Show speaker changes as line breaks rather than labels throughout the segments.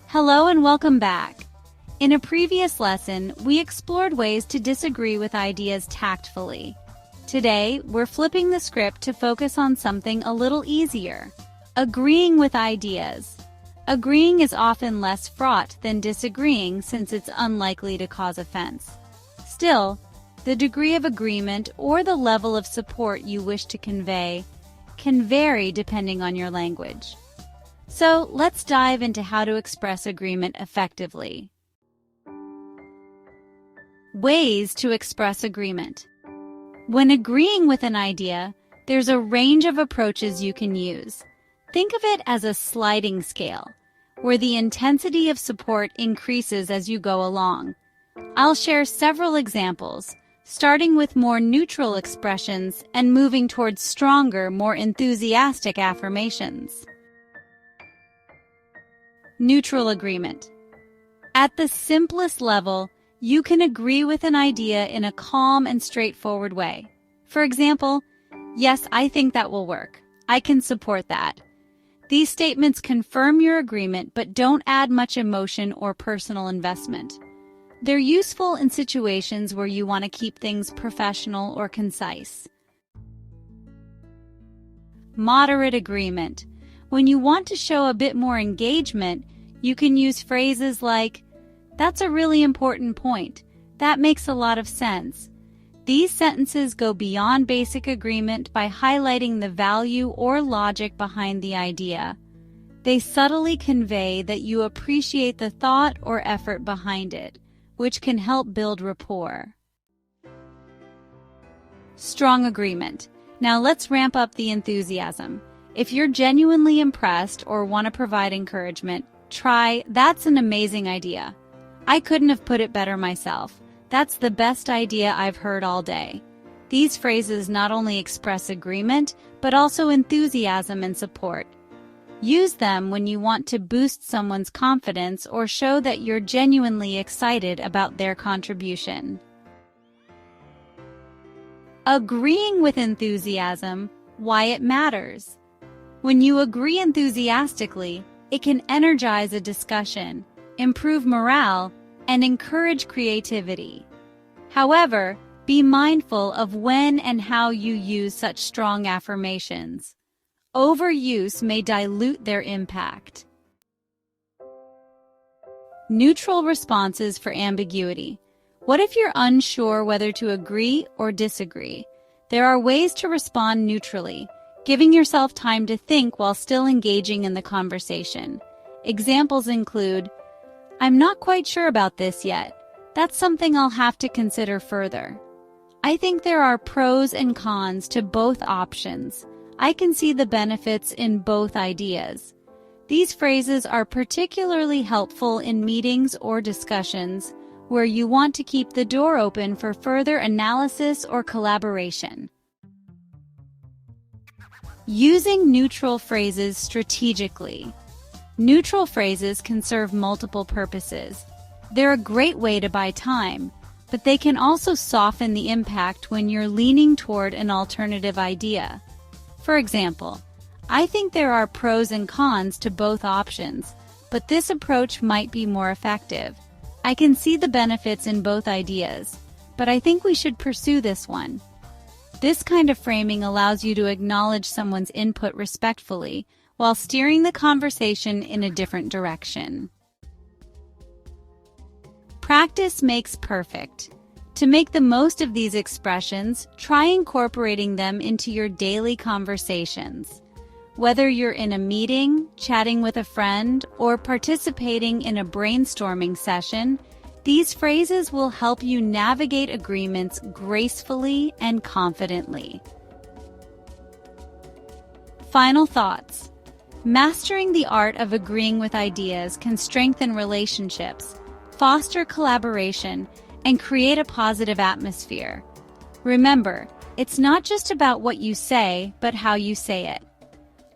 Hello and welcome back. In a previous lesson, we explored ways to disagree with ideas tactfully. Today, we're flipping the script to focus on something a little easier: agreeing with ideas. Agreeing is often less fraught than disagreeing since it's unlikely to cause offense. Still, the degree of agreement or the level of support you wish to convey can vary depending on your language. So, let's dive into how to express agreement effectively. Ways to express agreement. When agreeing with an idea, there's a range of approaches you can use. Think of it as a sliding scale, where the intensity of support increases as you go along. I'll share several examples, starting with more neutral expressions and moving towards stronger, more enthusiastic affirmations. Neutral agreement. At the simplest level, you can agree with an idea in a calm and straightforward way. For example, "Yes, I think that will work. I can support that." These statements confirm your agreement but don't add much emotion or personal investment. They're useful in situations where you want to keep things professional or concise. Moderate agreement. When you want to show a bit more engagement, you can use phrases like, "That's a really important point. That makes a lot of sense." These sentences go beyond basic agreement by highlighting the value or logic behind the idea. They subtly convey that you appreciate the thought or effort behind it, which can help build rapport. Strong agreement. Now let's ramp up the enthusiasm. If you're genuinely impressed or want to provide encouragement, try, "That's an amazing idea. I couldn't have put it better myself. That's the best idea I've heard all day." These phrases not only express agreement, but also enthusiasm and support. Use them when you want to boost someone's confidence or show that you're genuinely excited about their contribution. Agreeing with enthusiasm, why it matters. When you agree enthusiastically, it can energize a discussion, improve morale, and encourage creativity. However, be mindful of when and how you use such strong affirmations. Overuse may dilute their impact. Neutral responses for ambiguity. What if you're unsure whether to agree or disagree? There are ways to respond neutrally, giving yourself time to think while still engaging in the conversation. Examples include, "I'm not quite sure about this yet. That's something I'll have to consider further." "I think there are pros and cons to both options. I can see the benefits in both ideas." These phrases are particularly helpful in meetings or discussions where you want to keep the door open for further analysis or collaboration. Using neutral phrases strategically. Neutral phrases can serve multiple purposes. They're a great way to buy time, but they can also soften the impact when you're leaning toward an alternative idea. For example, "I think there are pros and cons to both options, but this approach might be more effective. I can see the benefits in both ideas, but I think we should pursue this one." This kind of framing allows you to acknowledge someone's input respectfully while steering the conversation in a different direction. Practice makes perfect. To make the most of these expressions, try incorporating them into your daily conversations. Whether you're in a meeting, chatting with a friend, or participating in a brainstorming session, these phrases will help you navigate agreements gracefully and confidently. Final thoughts. Mastering the art of agreeing with ideas can strengthen relationships, foster collaboration, and create a positive atmosphere. Remember, it's not just about what you say, but how you say it.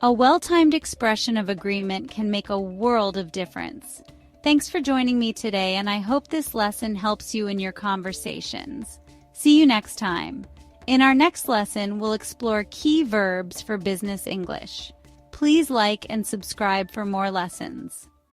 A well-timed expression of agreement can make a world of difference. Thanks for joining me today, and I hope this lesson helps you in your conversations. See you next time. In our next lesson, we'll explore key verbs for business English. Please like and subscribe for more lessons.